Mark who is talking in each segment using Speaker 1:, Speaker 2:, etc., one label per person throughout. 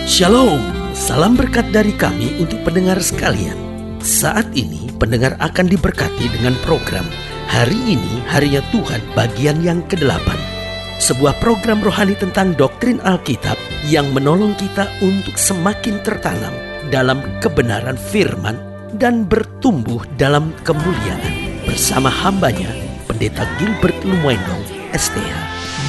Speaker 1: Shalom, salam berkat dari kami untuk pendengar sekalian. Saat ini pendengar akan diberkati dengan program Hari Ini Harinya Tuhan bagian yang ke-8. Sebuah program rohani tentang doktrin Alkitab yang menolong kita untuk semakin tertanam dalam kebenaran firman dan bertumbuh dalam kemuliaan. Bersama hambanya, Pendeta Gilbert Lumwendong, STH.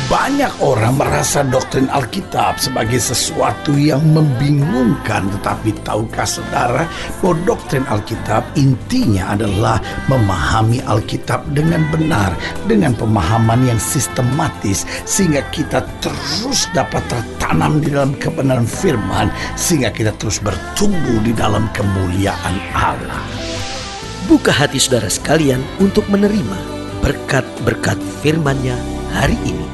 Speaker 2: Banyak orang merasa doktrin Alkitab sebagai sesuatu yang membingungkan. Tetapi tahukah saudara bahwa doktrin Alkitab intinya adalah memahami Alkitab dengan benar, dengan pemahaman yang sistematis, sehingga kita terus dapat tertanam di dalam kebenaran firman, sehingga kita terus bertumbuh di dalam kemuliaan Allah.
Speaker 1: Buka hati saudara sekalian untuk menerima berkat-berkat firman-Nya hari ini.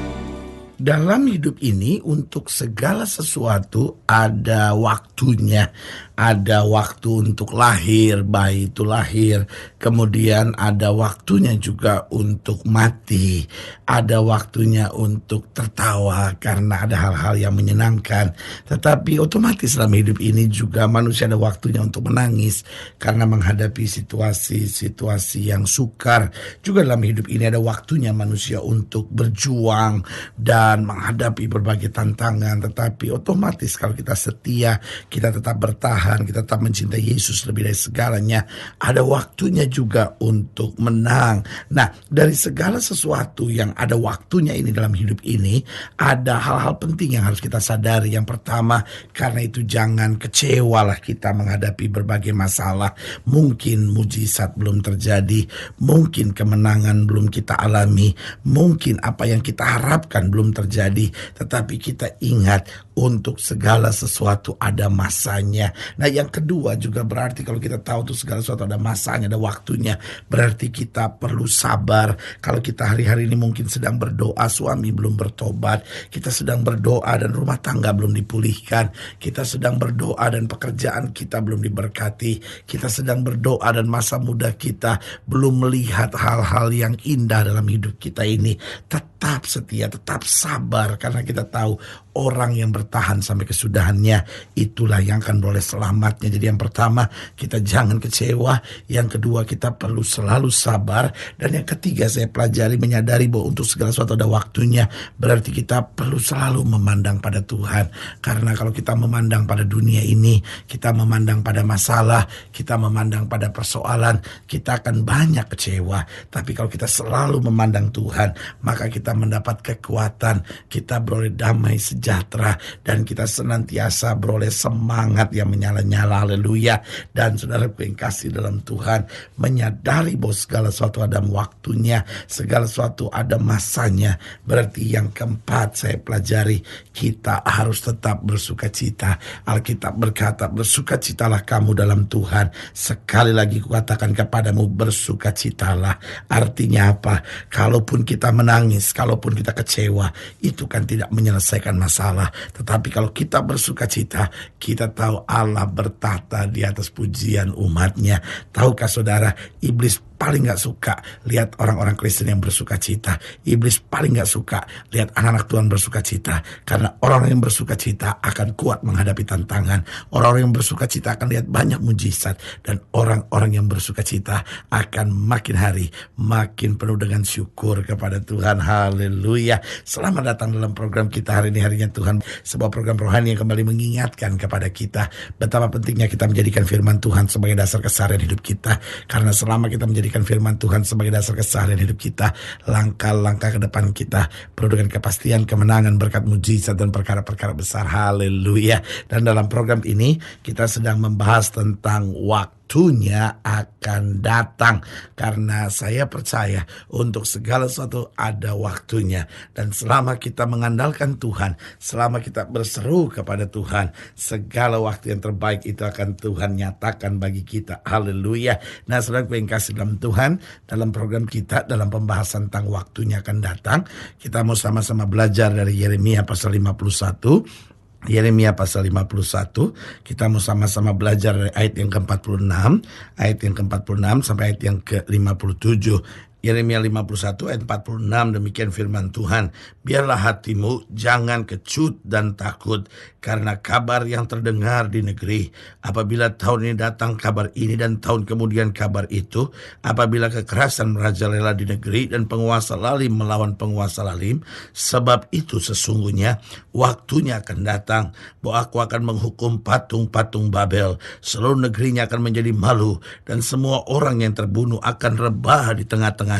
Speaker 2: Dalam hidup ini untuk segala sesuatu ada waktunya. Ada waktu untuk lahir, bayi itu lahir. Kemudian ada waktunya juga untuk mati. Ada waktunya untuk tertawa karena ada hal-hal yang menyenangkan. Tetapi otomatis dalam hidup ini juga manusia ada waktunya untuk menangis karena menghadapi situasi-situasi yang sukar. Juga dalam hidup ini ada waktunya manusia untuk berjuang dan menghadapi berbagai tantangan. Tetapi otomatis kalau kita setia, kita tetap bertahan, kita tetap mencintai Yesus lebih dari segalanya, ada waktunya juga untuk menang. Nah, dari segala sesuatu yang ada waktunya ini dalam hidup ini, ada hal-hal penting yang harus kita sadari. Yang pertama, karena itu jangan kecewalah kita menghadapi berbagai masalah. Mungkin mujizat belum terjadi, mungkin kemenangan belum kita alami, mungkin apa yang kita harapkan belum terjadi, tetapi kita ingat untuk segala sesuatu ada masanya. Nah, yang kedua juga berarti kalau kita tahu tuh segala sesuatu ada masanya, ada waktunya, berarti kita perlu sabar. Kalau kita hari-hari ini mungkin sedang berdoa, suami belum bertobat, kita sedang berdoa dan rumah tangga belum dipulihkan, kita sedang berdoa dan pekerjaan kita belum diberkati, kita sedang berdoa dan masa muda kita belum melihat hal-hal yang indah dalam hidup kita ini, tetap setia, tetap sabar, karena kita tahu orang yang bertahan sampai kesudahannya itulah yang akan beroleh selamatnya. Jadi yang pertama, kita jangan kecewa. Yang kedua, kita perlu selalu sabar. Dan yang ketiga, saya pelajari menyadari bahwa untuk segala sesuatu ada waktunya. Berarti kita perlu selalu memandang pada Tuhan. Karena kalau kita memandang pada dunia ini, kita memandang pada masalah, kita memandang pada persoalan, kita akan banyak kecewa. Tapi kalau kita selalu memandang Tuhan, maka kita mendapat kekuatan, kita beroleh damai sejahtera, dan kita senantiasa beroleh semangat yang menyala-nyala. Haleluya. Dan saudaraku yang kasih dalam Tuhan, menyadari bahwa segala sesuatu ada waktunya, segala sesuatu ada masanya. Berarti yang keempat saya pelajari, kita harus tetap bersukacita. Alkitab berkata, bersukacitalah kamu dalam Tuhan. Sekali lagi kukatakan kepadamu, bersukacitalah. Artinya apa? Kalaupun kita menangis, kalaupun kita kecewa, itu kan tidak menyelesaikan masalah. Tetapi kalau kita bersukacita, kita tahu Allah bertahta di atas pujian umatnya. Tahukah saudara, iblis paling gak suka lihat orang-orang Kristen yang bersukacita. Iblis paling gak suka lihat anak-anak Tuhan bersukacita. Karena orang yang bersukacita akan kuat menghadapi tantangan. Orang-orang yang bersukacita akan lihat banyak mujizat. Dan orang-orang yang bersukacita akan makin hari makin penuh dengan syukur kepada Tuhan. Haleluya. Selamat datang dalam program kita hari ini, Harinya Tuhan. Sebuah program rohani yang kembali mengingatkan kepada kita betapa pentingnya kita menjadikan firman Tuhan sebagai dasar keseharian hidup kita. Karena selama kita menjadikan firman Tuhan sebagai dasar keseharian hidup kita, langkah-langkah ke depan kita penuh dengan kepastian, kemenangan, berkat mujizat dan perkara-perkara besar. Haleluya. Dan dalam program ini kita sedang membahas tentang waktunya akan datang, karena saya percaya untuk segala sesuatu ada waktunya. Dan selama kita mengandalkan Tuhan, selama kita berseru kepada Tuhan, segala waktu yang terbaik itu akan Tuhan nyatakan bagi kita. Haleluya. Nah, saudara yang kasih dalam Tuhan, dalam program kita, dalam pembahasan tentang waktunya akan datang, kita mau sama-sama belajar dari Yeremia pasal 51. Yeremia pasal 51, kita mau sama-sama belajar dari ayat yang ke-46, ayat yang ke-46 sampai ayat yang ke-57. Yeremia 51 ayat 46, demikian firman Tuhan. Biarlah hatimu jangan kecut dan takut karena kabar yang terdengar di negeri. Apabila tahun ini datang kabar ini dan tahun kemudian kabar itu, apabila kekerasan merajalela di negeri dan penguasa lalim melawan penguasa lalim, sebab itu sesungguhnya waktunya akan datang bahwa aku akan menghukum patung-patung Babel. Seluruh negerinya akan menjadi malu dan semua orang yang terbunuh akan rebah di tengah-tengah.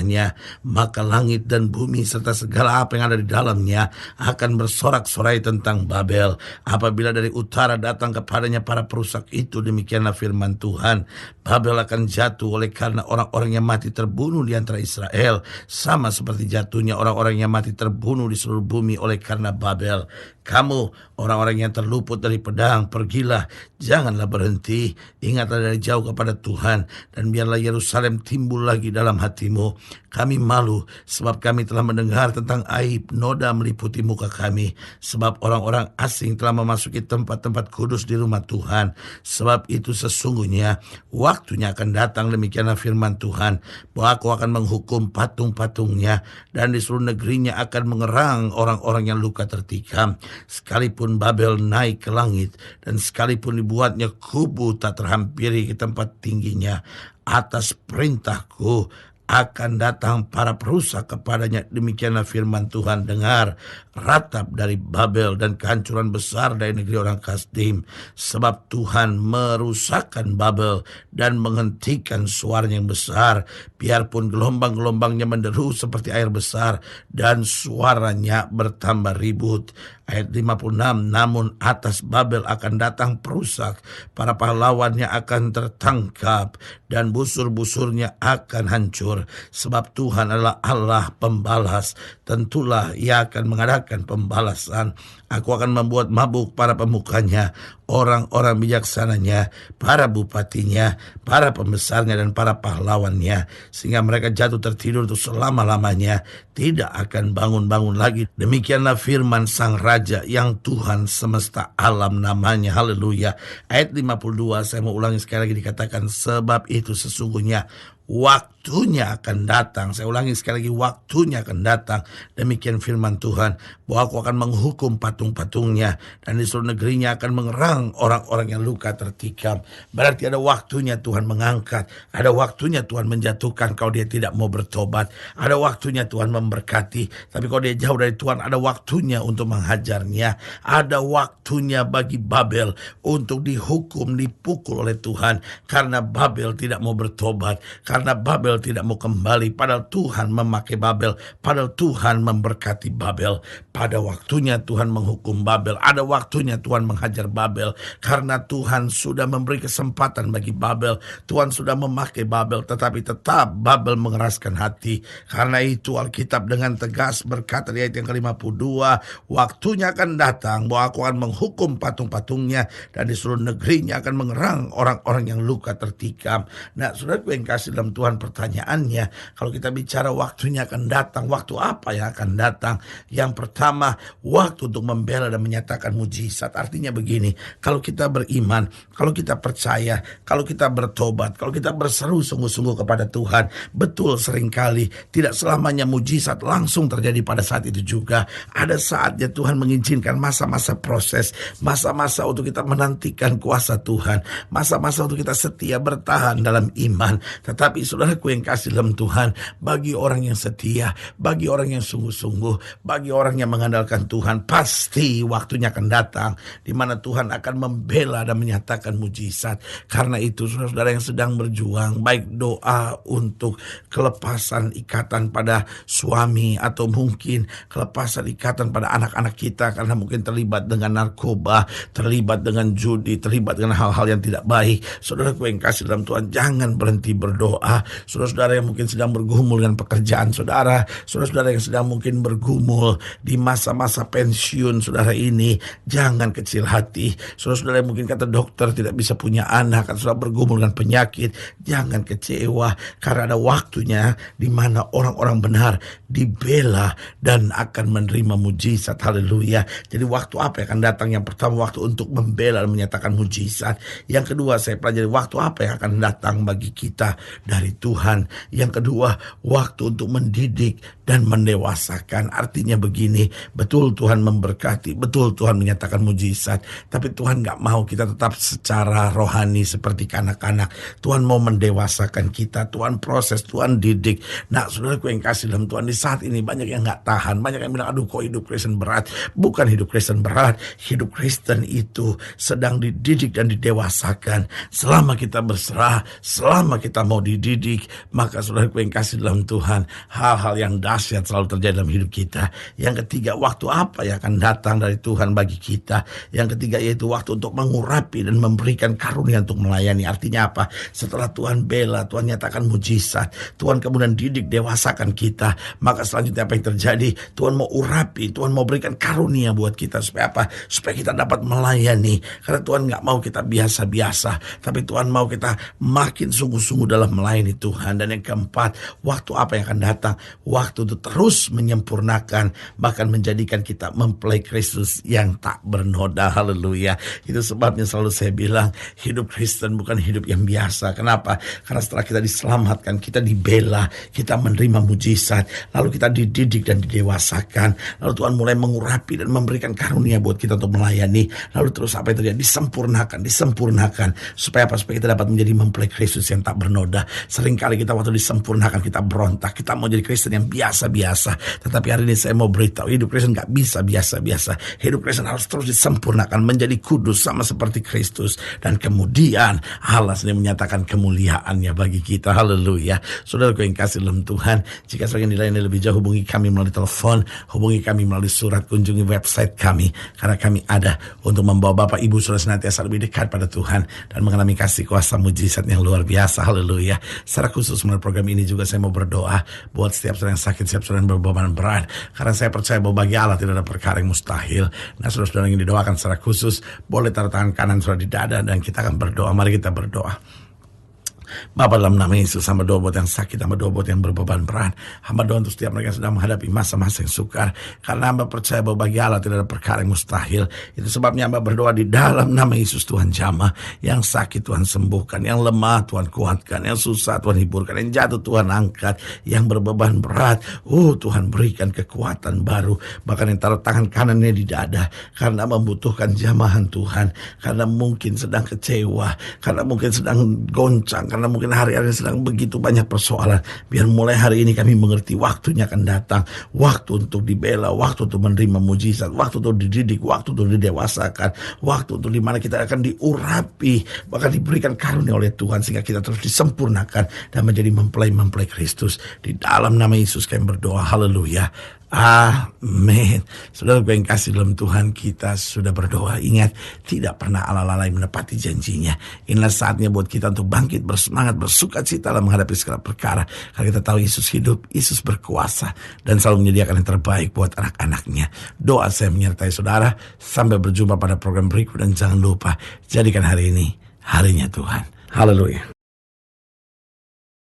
Speaker 2: Maka langit dan bumi serta segala apa yang ada di dalamnya akan bersorak-sorai tentang Babel. Apabila dari utara datang kepadanya para perusak itu, demikianlah firman Tuhan, Babel akan jatuh oleh karena orang-orang yang mati terbunuh di antara Israel, sama seperti jatuhnya orang-orang yang mati terbunuh di seluruh bumi oleh karena Babel. Kamu orang-orang yang terluput dari pedang, pergilah, janganlah berhenti, ingatlah dari jauh kepada Tuhan, dan biarlah Yerusalem timbul lagi dalam hatimu. Kami malu sebab kami telah mendengar tentang aib noda meliputi muka kami, sebab orang-orang asing telah memasuki tempat-tempat kudus di rumah Tuhan. Sebab itu sesungguhnya waktunya akan datang, demikianlah firman Tuhan, bahwa aku akan menghukum patung-patungnya dan di seluruh negerinya akan mengerang orang-orang yang luka tertikam. Sekalipun Babel naik ke langit dan sekalipun dibuatnya kubu tak terhampiri ke tempat tingginya, atas perintahku akan datang para perusak kepadanya, demikianlah firman Tuhan. Dengar ratap dari Babel dan kehancuran besar dari negeri orang Kasdim, sebab Tuhan merusakkan Babel dan menghentikan suaranya yang besar, biarpun gelombang-gelombangnya menderu seperti air besar dan suaranya bertambah ribut. Ayat 56, namun atas Babel akan datang perusak, para pahlawannya akan tertangkap dan busur-busurnya akan hancur, sebab Tuhan adalah Allah pembalas, tentulah Ia akan mengadakan pembalasan. Aku akan membuat mabuk para pemukanya, orang-orang bijaksananya, para bupatinya, para pembesarnya dan para pahlawannya, sehingga mereka jatuh tertidur untuk selama-lamanya, tidak akan bangun-bangun lagi. Demikianlah firman Sang Raja yang Tuhan semesta alam namanya. Haleluya. Ayat 52 saya mau ulangi sekali lagi, dikatakan sebab itu sesungguhnya waktunya akan datang. Saya ulangi sekali lagi, waktunya akan datang, demikian firman Tuhan, bahwa aku akan menghukum patung-patungnya dan di seluruh negerinya akan mengerang orang-orang yang luka tertikam. Berarti ada waktunya Tuhan mengangkat, ada waktunya Tuhan menjatuhkan kalau dia tidak mau bertobat, ada waktunya Tuhan memberkati, tapi kalau dia jauh dari Tuhan ada waktunya untuk menghajarnya, ada waktunya bagi Babel untuk dihukum, dipukul oleh Tuhan karena Babel tidak mau bertobat, karena Babel tidak mau kembali. Padahal Tuhan memakai Babel, padahal Tuhan memberkati Babel. Pada waktunya Tuhan menghukum Babel, ada waktunya Tuhan menghajar Babel, karena Tuhan sudah memberi kesempatan bagi Babel, Tuhan sudah memakai Babel, tetapi tetap Babel mengeraskan hati. Karena itu Alkitab dengan tegas berkata di ayat yang ke-52, waktunya akan datang bahwa aku akan menghukum patung-patungnya dan di seluruh negerinya akan mengerang orang-orang yang luka tertikam. Nah, saudaraku yang kasih dalam Tuhan, pertanyaannya, kalau kita bicara waktunya akan datang, waktu apa yang akan datang? Yang pertama, waktu untuk membela dan menyatakan mujizat. Artinya begini, kalau kita beriman, kalau kita percaya, kalau kita bertobat, kalau kita berseru sungguh-sungguh kepada Tuhan, betul seringkali tidak selamanya mujizat langsung terjadi pada saat itu juga. Ada saatnya Tuhan mengizinkan masa-masa proses, masa-masa untuk kita menantikan kuasa Tuhan, masa-masa untuk kita setia bertahan dalam iman. Tetapi saudaraku yang kasih dalam Tuhan, bagi orang yang setia, bagi orang yang sungguh-sungguh, bagi orang yang mengandalkan Tuhan, pasti waktunya akan datang di mana Tuhan akan membela dan menyatakan mujizat. Karena itu saudara-saudara yang sedang berjuang, baik doa untuk kelepasan ikatan pada suami, atau mungkin kelepasan ikatan pada anak-anak kita karena mungkin terlibat dengan narkoba, terlibat dengan judi, terlibat dengan hal-hal yang tidak baik. Saudaraku yang kasih dalam Tuhan, jangan berhenti berdoa. Saudara-saudara yang mungkin sedang bergumul dengan pekerjaan saudara, saudara-saudara yang sedang mungkin bergumul di masa-masa pensiun saudara ini, jangan kecil hati. Saudara-saudara yang mungkin kata dokter tidak bisa punya anak, atau sudah bergumul dengan penyakit, jangan kecewa, karena ada waktunya di mana orang-orang benar dibela dan akan menerima mujizat. Haleluya. Jadi waktu apa yang akan datang? Yang pertama, waktu untuk membela dan menyatakan mujizat. Yang kedua, saya pelajari waktu apa yang akan datang bagi kita dari Tuhan. Yang kedua, waktu untuk mendidik dan mendewasakan. Artinya begini, betul Tuhan memberkati, betul Tuhan menyatakan mujizat, tapi Tuhan gak mau kita tetap secara rohani seperti kanak-kanak. Tuhan mau mendewasakan kita, Tuhan proses, Tuhan didik. Nah, saudaraku yang kasih dalam Tuhan, di saat ini banyak yang gak tahan, banyak yang bilang, aduh kok hidup Kristen berat. Bukan hidup Kristen berat, hidup Kristen itu sedang dididik dan didewasakan. Selama kita berserah, selama kita mau dididik, maka saudaraku yang kasih dalam Tuhan, hal-hal yang dahsyat selalu terjadi dalam hidup kita. Yang ketiga, waktu apa yang akan datang dari Tuhan bagi kita. Yang ketiga yaitu waktu untuk mengurapi dan memberikan karunia untuk melayani. Artinya apa? Setelah Tuhan bela, Tuhan nyatakan mujizat, Tuhan kemudian didik, dewasakan kita, maka selanjutnya apa yang terjadi? Tuhan mau urapi, Tuhan mau berikan karunia buat kita. Supaya apa? Supaya kita dapat melayani. Karena Tuhan gak mau kita biasa-biasa, tapi Tuhan mau kita makin sungguh-sungguh dalam melayani Tuhan. Dan yang keempat, waktu apa yang akan datang? Waktu untuk terus menyempurnakan, bahkan menjadikan kita mempelai Kristus yang tak bernoda. Haleluya. Itu sebabnya selalu saya bilang, hidup Kristen bukan hidup yang biasa. Kenapa? Karena setelah kita diselamatkan, kita dibela, kita menerima mujizat, lalu kita dididik dan didewasakan, lalu Tuhan mulai mengurapi dan memberikan karunia buat kita untuk melayani. Lalu terus apa yang terjadi? Disempurnakan. Supaya apa? Supaya kita dapat menjadi mempelai Kristus yang tak bernoda. Seringkali kita waktu disempurnakan, kita berontak, kita mau jadi Kristen yang biasa-biasa. Tetapi hari ini saya mau beritahu, hidup Kristen gak bisa biasa-biasa. Hidup Kristen harus terus disempurnakan, menjadi kudus sama seperti Kristus. Dan kemudian Allah sendiri menyatakan kemuliaannya bagi kita. Haleluya. Saudaraku yang kasih dalam Tuhan, jika saudara yang dilayani lebih jauh, hubungi kami melalui telepon, hubungi kami melalui surat, kunjungi website kami. Karena kami ada untuk membawa Bapak Ibu saudara senantiasa lebih dekat pada Tuhan dan mengalami kasih kuasa mujizat yang luar biasa. Haleluya. Secara khusus melalui program ini juga saya mau berdoa buat setiap saudara yang sakit, setiap saudara yang berbeban berat. Karena saya percaya bahwa bagi Allah tidak ada perkara yang mustahil. Nah, saudara-saudara yang didoakan secara khusus, boleh taruh tangan kanan saudara di dada dan kita akan berdoa. Mari kita berdoa. Bapa, dalam nama Yesus, hamba doa buat yang sakit, hamba doa buat yang berbeban berat, hamba doa untuk setiap mereka yang sedang menghadapi masa-masa yang sukar, karena hamba percaya bahwa bagi Allah tidak ada perkara yang mustahil. Itu sebabnya hamba berdoa di dalam nama Yesus. Tuhan jamah, yang sakit Tuhan sembuhkan, yang lemah Tuhan kuatkan, yang susah Tuhan hiburkan, yang jatuh Tuhan angkat, yang berbeban berat, Tuhan berikan kekuatan baru. Bahkan yang taruh tangan kanannya di dada karena membutuhkan jamahan Tuhan, karena mungkin sedang kecewa, karena mungkin sedang goncang, karena mungkin hari-hari sedang begitu banyak persoalan. Biar mulai hari ini kami mengerti waktunya akan datang, waktu untuk dibela, waktu untuk menerima mujizat, waktu untuk dididik, waktu untuk didewasakan, waktu untuk dimana kita akan diurapi, bahkan diberikan karunia oleh Tuhan sehingga kita terus disempurnakan dan menjadi mempelai Kristus. Di dalam nama Yesus kami berdoa. Haleluya. Amin. Saudara yang kasih dalam Tuhan, kita sudah berdoa. Ingat, tidak pernah Allah lalai menepati janjinya. Inilah saatnya buat kita untuk bangkit, bersemangat, bersuka cita dalam menghadapi segala perkara. Karena kita tahu Yesus hidup, Yesus berkuasa, dan selalu menyediakan yang terbaik buat anak-anaknya. Doa saya menyertai saudara. Sampai berjumpa pada program berikut, dan jangan lupa, jadikan hari ini harinya Tuhan. Haleluya.